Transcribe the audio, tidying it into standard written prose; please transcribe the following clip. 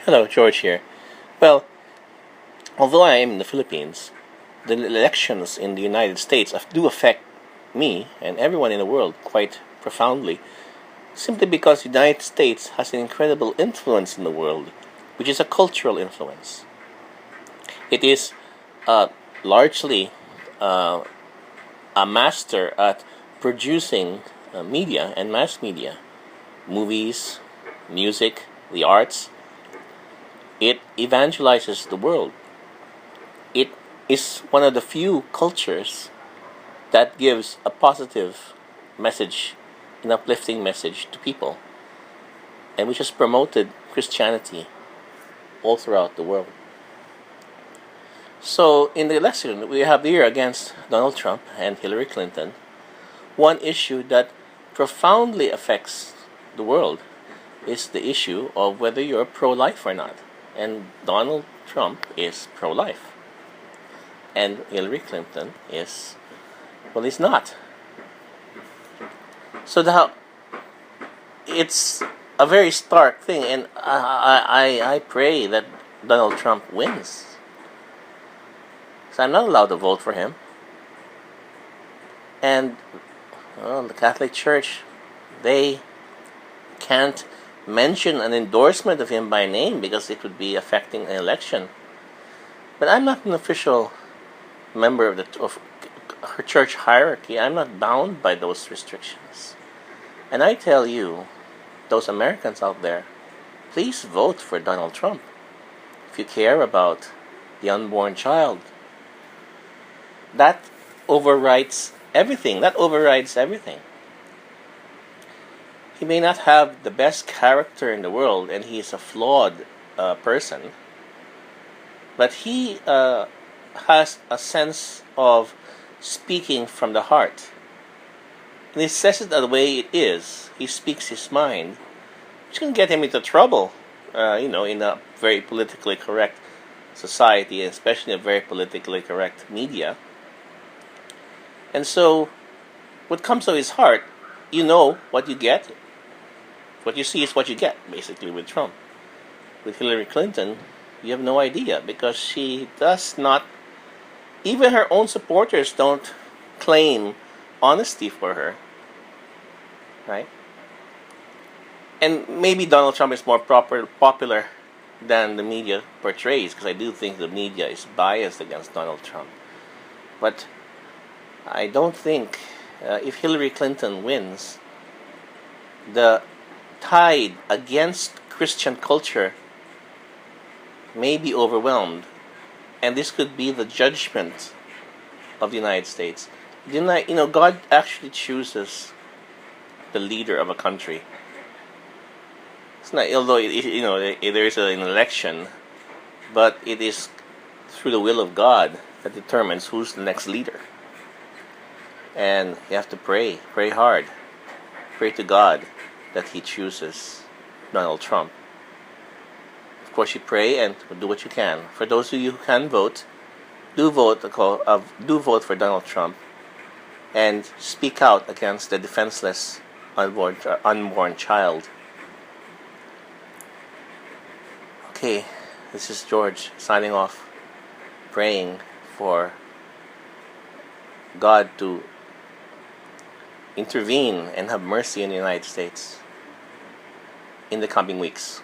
Hello, George here. Well, although I am in the Philippines, the elections in the United States do affect me and everyone in the world quite profoundly, simply because the United States has an incredible influence in the world, which is a cultural influence. It is uh, largely uh, a master at producing media and mass media, movies, music, the arts. It evangelizes the world. It is one of the few cultures that gives a positive message, an uplifting message to people, and which has promoted Christianity all throughout the world. So, in the election we have here against Donald Trump and Hillary Clinton, one issue that profoundly affects the world is the issue of whether you're pro life or not. And Donald Trump is pro life. And Hillary Clinton is not. So now it's a very stark thing, and I pray that Donald Trump wins. So I'm not allowed to vote for him. And the Catholic Church, they can't mention an endorsement of him by name because it would be affecting an election. But I'm not an official member of her church hierarchy. I'm not bound by those restrictions. And I tell you, those Americans out there, please vote for Donald Trump if you care about the unborn child. That overrides everything. That overrides everything. He may not have the best character in the world, and he is a flawed person, but he has a sense of speaking from the heart. And he says it the way it is. He speaks his mind, which can get him into trouble, in a very politically correct society, especially a very politically correct media. And so, what comes of his heart, you know what you get. What you see is what you get, basically, with Trump. With Hillary Clinton, you have no idea, because she does not, even her own supporters don't claim honesty for her, right? And maybe Donald Trump is more popular than the media portrays, because I do think the media is biased against Donald Trump. But I don't think if Hillary Clinton wins, the tide against Christian culture may be overwhelmed, and this could be the judgment of the United States. God actually chooses the leader of a country. It's not, although there is an election, but it is through the will of God that determines who's the next leader. And you have to pray hard, pray to God that He chooses Donald Trump. Of course, you pray and do what you can. For those of you who can vote, do vote for Donald Trump, and speak out against the defenseless unborn child. Okay, this is George signing off, praying for God to intervene and have mercy in the United States in the coming weeks.